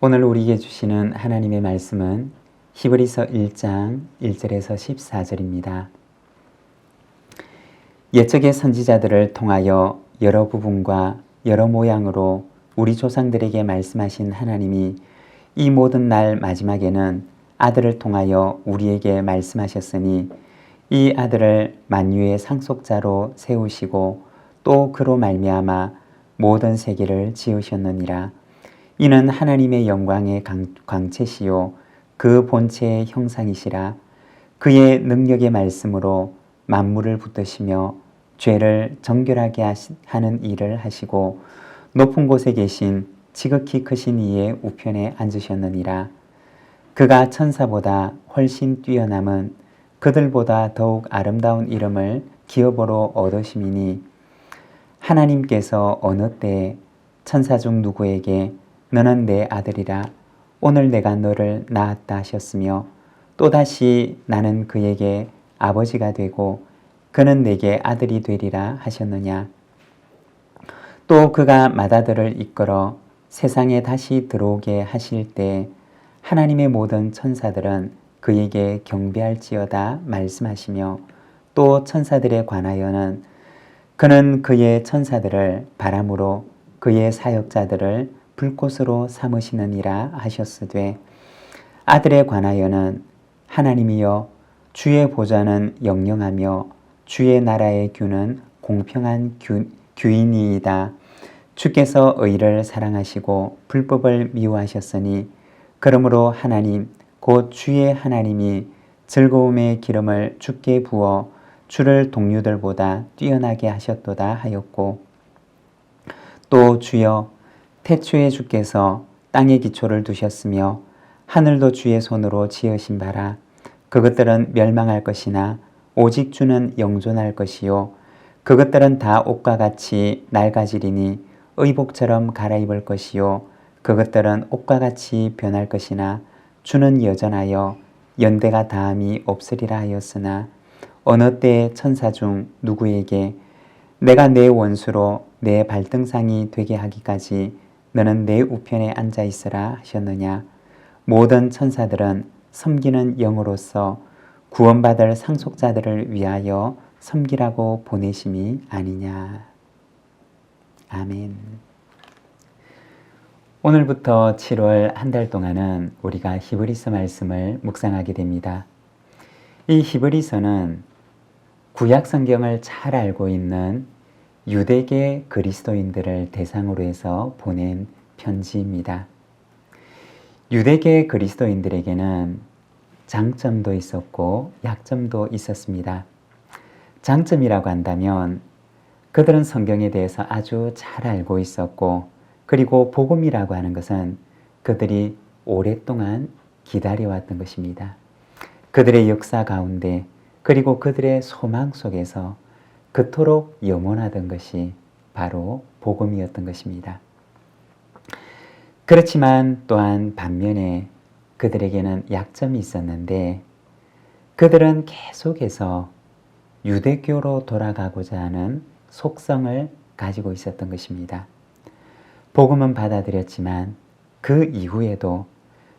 오늘 우리에게 주시는 하나님의 말씀은 히브리서 1장 1절에서 14절입니다. 옛적의 선지자들을 통하여 여러 부분과 여러 모양으로 우리 조상들에게 말씀하신 하나님이 이 모든 날 마지막에는 아들을 통하여 우리에게 말씀하셨으니 이 아들을 만유의 상속자로 세우시고 또 그로 말미암아 모든 세계를 지으셨느니라. 이는 하나님의 영광의 광채시요 그 본체의 형상이시라. 그의 능력의 말씀으로 만물을 붙드시며 죄를 정결하게 하는 일을 하시고 높은 곳에 계신 지극히 크신 이의 우편에 앉으셨느니라. 그가 천사보다 훨씬 뛰어남은 그들보다 더욱 아름다운 이름을 기업으로 얻으심이니 하나님께서 어느 때에 천사 중 누구에게 너는 내 아들이라 오늘 내가 너를 낳았다 하셨으며 또다시 나는 그에게 아버지가 되고 그는 내게 아들이 되리라 하셨느냐. 또 그가 맏아들을 이끌어 세상에 다시 들어오게 하실 때 하나님의 모든 천사들은 그에게 경배할지어다 말씀하시며 또 천사들에 관하여는 그는 그의 천사들을 바람으로 그의 사역자들을 불꽃으로 삼으시느니라 하셨으되 아들에 관하여는 하나님이여 주의 보좌는 영영하며 주의 나라의 규는 공평한 규이니이다. 주께서 의를 사랑하시고 불법을 미워하셨으니 그러므로 하나님 곧 주의 하나님이 즐거움의 기름을 주께 부어 주를 동료들보다 뛰어나게 하셨도다 하였고 또 주여 태초에 주께서 땅의 기초를 두셨으며 하늘도 주의 손으로 지으신 바라. 그것들은 멸망할 것이나 오직 주는 영존할 것이요 그것들은 다 옷과 같이 낡아지리니 의복처럼 갈아입을 것이요 그것들은 옷과 같이 변할 것이나 주는 여전하여 연대가 다함이 없으리라 하였으나 어느 때에 천사 중 누구에게 내가 내 원수로 내 발등상이 되게 하기까지 너는 내 우편에 앉아 있으라 하셨느냐. 모든 천사들은 섬기는 영으로서 구원받을 상속자들을 위하여 섬기라고 보내심이 아니냐. 아멘. 오늘부터 7월 한 달 동안은 우리가 히브리서 말씀을 묵상하게 됩니다. 이 히브리서는 구약 성경을 잘 알고 있는 유대계 그리스도인들을 대상으로 해서 보낸 편지입니다. 유대계 그리스도인들에게는 장점도 있었고 약점도 있었습니다. 장점이라고 한다면 그들은 성경에 대해서 아주 잘 알고 있었고 그리고 복음이라고 하는 것은 그들이 오랫동안 기다려왔던 것입니다. 그들의 역사 가운데 그리고 그들의 소망 속에서 그토록 영원하던 것이 바로 복음이었던 것입니다. 그렇지만 또한 반면에 그들에게는 약점이 있었는데 그들은 계속해서 유대교로 돌아가고자 하는 속성을 가지고 있었던 것입니다. 복음은 받아들였지만 그 이후에도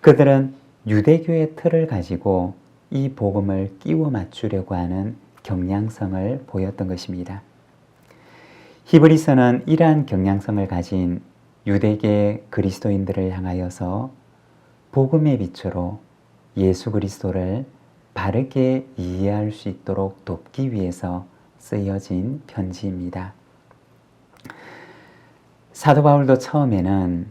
그들은 유대교의 틀을 가지고 이 복음을 끼워 맞추려고 하는 경향성을 보였던 것입니다. 히브리서는 이러한 경향성을 가진 유대계 그리스도인들을 향하여서 복음의 빛으로 예수 그리스도를 바르게 이해할 수 있도록 돕기 위해서 쓰여진 편지입니다. 사도 바울도 처음에는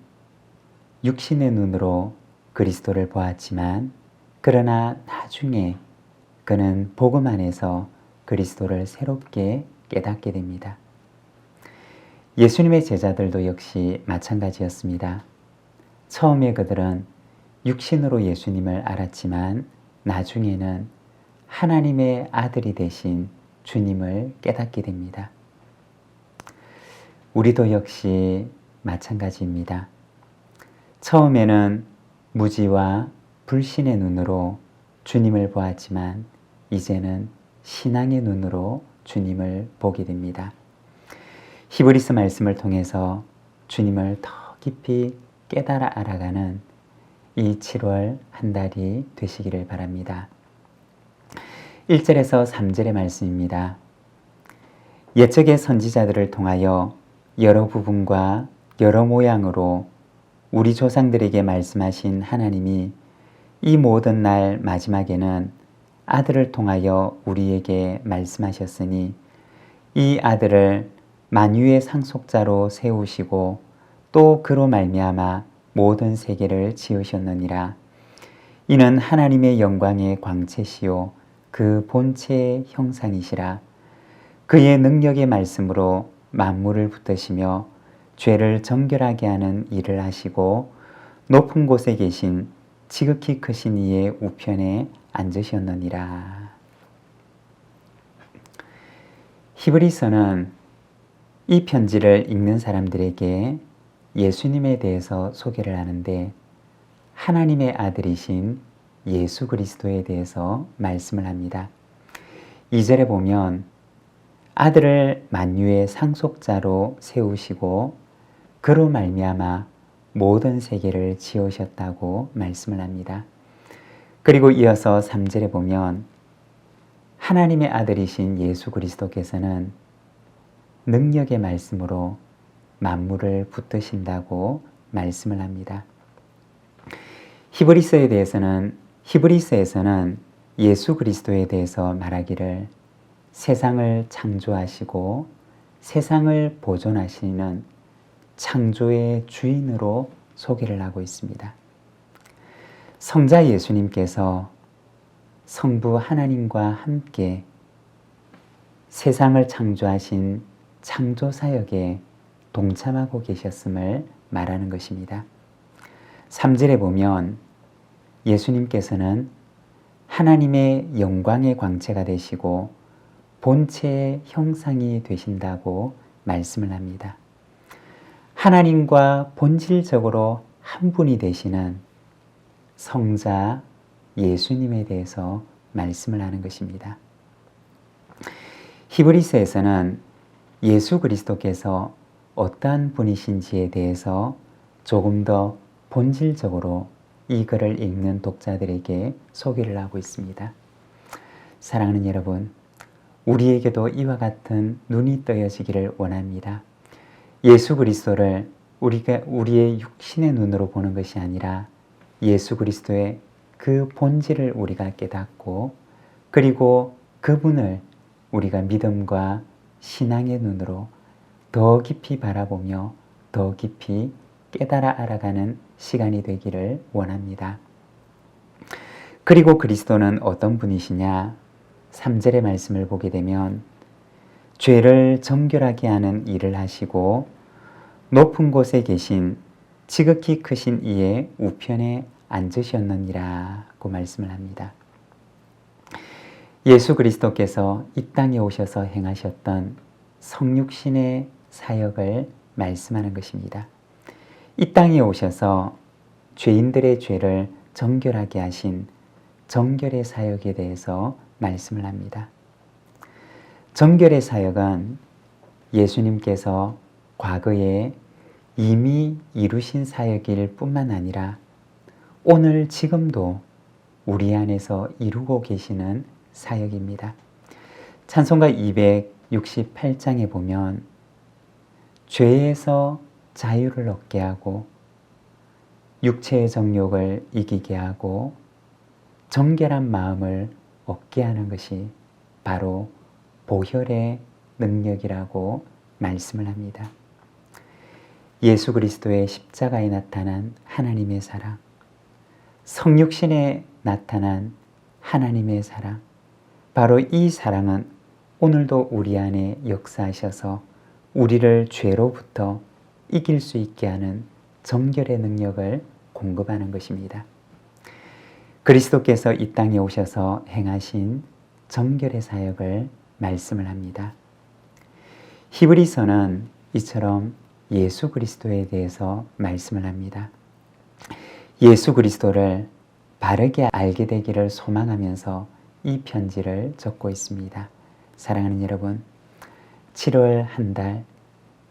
육신의 눈으로 그리스도를 보았지만 그러나 나중에 그는 복음 안에서 그리스도를 새롭게 깨닫게 됩니다. 예수님의 제자들도 역시 마찬가지였습니다. 처음에 그들은 육신으로 예수님을 알았지만 나중에는 하나님의 아들이 되신 주님을 깨닫게 됩니다. 우리도 역시 마찬가지입니다. 처음에는 무지와 불신의 눈으로 주님을 보았지만 이제는 신앙의 눈으로 주님을 보게 됩니다. 히브리서 말씀을 통해서 주님을 더 깊이 깨달아 알아가는 이 7월 한 달이 되시기를 바랍니다. 1절에서 3절의 말씀입니다. 옛적의 선지자들을 통하여 여러 부분과 여러 모양으로 우리 조상들에게 말씀하신 하나님이 이 모든 날 마지막에는 아들을 통하여 우리에게 말씀하셨으니 이 아들을 만유의 상속자로 세우시고 또 그로 말미암아 모든 세계를 지으셨느니라. 이는 하나님의 영광의 광채시요 그 본체의 형상이시라. 그의 능력의 말씀으로 만물을 붙드시며 죄를 정결하게 하는 일을 하시고 높은 곳에 계신 지극히 크신 이의 우편에 앉으셨느니라. 히브리서는 이 편지를 읽는 사람들에게 예수님에 대해서 소개를 하는데 하나님의 아들이신 예수 그리스도에 대해서 말씀을 합니다. 2절에 보면 아들을 만유의 상속자로 세우시고 그로 말미암아 모든 세계를 지으셨다고 말씀을 합니다. 그리고 이어서 3절에 보면 하나님의 아들이신 예수 그리스도께서는 능력의 말씀으로 만물을 붙드신다고 말씀을 합니다. 히브리서에서는 예수 그리스도에 대해서 말하기를 세상을 창조하시고 세상을 보존하시는 창조의 주인으로 소개를 하고 있습니다. 성자 예수님께서 성부 하나님과 함께 세상을 창조하신 창조사역에 동참하고 계셨음을 말하는 것입니다. 3절에 보면 예수님께서는 하나님의 영광의 광채가 되시고 본체의 형상이 되신다고 말씀을 합니다. 하나님과 본질적으로 한 분이 되시는 성자 예수님에 대해서 말씀을 하는 것입니다. 히브리서에서는 예수 그리스도께서 어떠한 분이신지에 대해서 조금 더 본질적으로 이 글을 읽는 독자들에게 소개를 하고 있습니다. 사랑하는 여러분, 우리에게도 이와 같은 눈이 떠여지기를 원합니다. 예수 그리스도를 우리가 우리의 육신의 눈으로 보는 것이 아니라 예수 그리스도의 그 본질을 우리가 깨닫고 그리고 그분을 우리가 믿음과 신앙의 눈으로 더 깊이 바라보며 더 깊이 깨달아 알아가는 시간이 되기를 원합니다. 그리고 그리스도는 어떤 분이시냐? 3절의 말씀을 보게 되면 죄를 정결하게 하는 일을 하시고 높은 곳에 계신 지극히 크신 이의 우편에 앉으셨느니라고 말씀을 합니다. 예수 그리스도께서 이 땅에 오셔서 행하셨던 성육신의 사역을 말씀하는 것입니다. 이 땅에 오셔서 죄인들의 죄를 정결하게 하신 정결의 사역에 대해서 말씀을 합니다. 정결의 사역은 예수님께서 과거에 이미 이루신 사역일 뿐만 아니라 오늘 지금도 우리 안에서 이루고 계시는 사역입니다. 찬송가 268장에 보면 죄에서 자유를 얻게 하고 육체의 정욕을 이기게 하고 정결한 마음을 얻게 하는 것이 바로 보혈의 능력이라고 말씀을 합니다. 예수 그리스도의 십자가에 나타난 하나님의 사랑, 성육신에 나타난 하나님의 사랑, 바로 이 사랑은 오늘도 우리 안에 역사하셔서 우리를 죄로부터 이길 수 있게 하는 정결의 능력을 공급하는 것입니다. 그리스도께서 이 땅에 오셔서 행하신 정결의 사역을 말씀을 합니다. 히브리서는 이처럼 예수 그리스도에 대해서 말씀을 합니다. 예수 그리스도를 바르게 알게 되기를 소망하면서 이 편지를 적고 있습니다. 사랑하는 여러분, 7월 한 달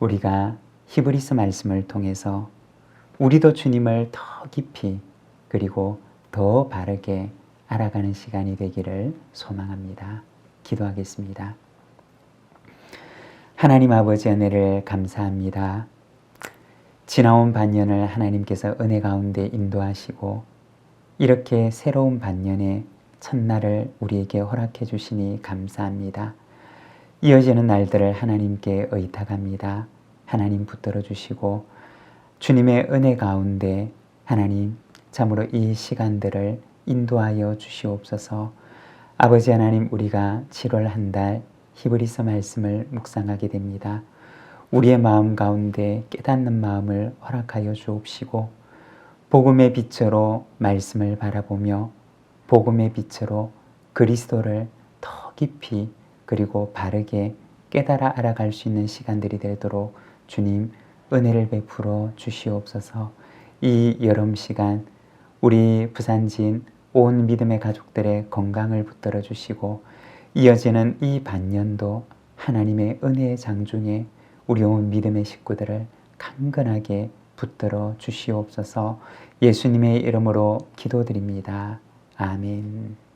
우리가 히브리서 말씀을 통해서 우리도 주님을 더 깊이 그리고 더 바르게 알아가는 시간이 되기를 소망합니다. 기도하겠습니다. 하나님 아버지 은혜를 감사합니다. 지나온 반년을 하나님께서 은혜 가운데 인도하시고 이렇게 새로운 반년의 첫날을 우리에게 허락해 주시니 감사합니다. 이어지는 날들을 하나님께 의탁합니다. 하나님 붙들어 주시고 주님의 은혜 가운데 하나님 참으로 이 시간들을 인도하여 주시옵소서. 아버지 하나님, 우리가 7월 한 달 히브리서 말씀을 묵상하게 됩니다. 우리의 마음 가운데 깨닫는 마음을 허락하여 주옵시고 복음의 빛으로 말씀을 바라보며 복음의 빛으로 그리스도를 더 깊이 그리고 바르게 깨달아 알아갈 수 있는 시간들이 되도록 주님 은혜를 베풀어 주시옵소서. 이 여름 시간 우리 부산진 온 믿음의 가족들의 건강을 붙들어 주시고 이어지는 이 반년도 하나님의 은혜의 장중에 우리 온 믿음의 식구들을 강건하게 붙들어 주시옵소서. 예수님의 이름으로 기도드립니다. 아멘.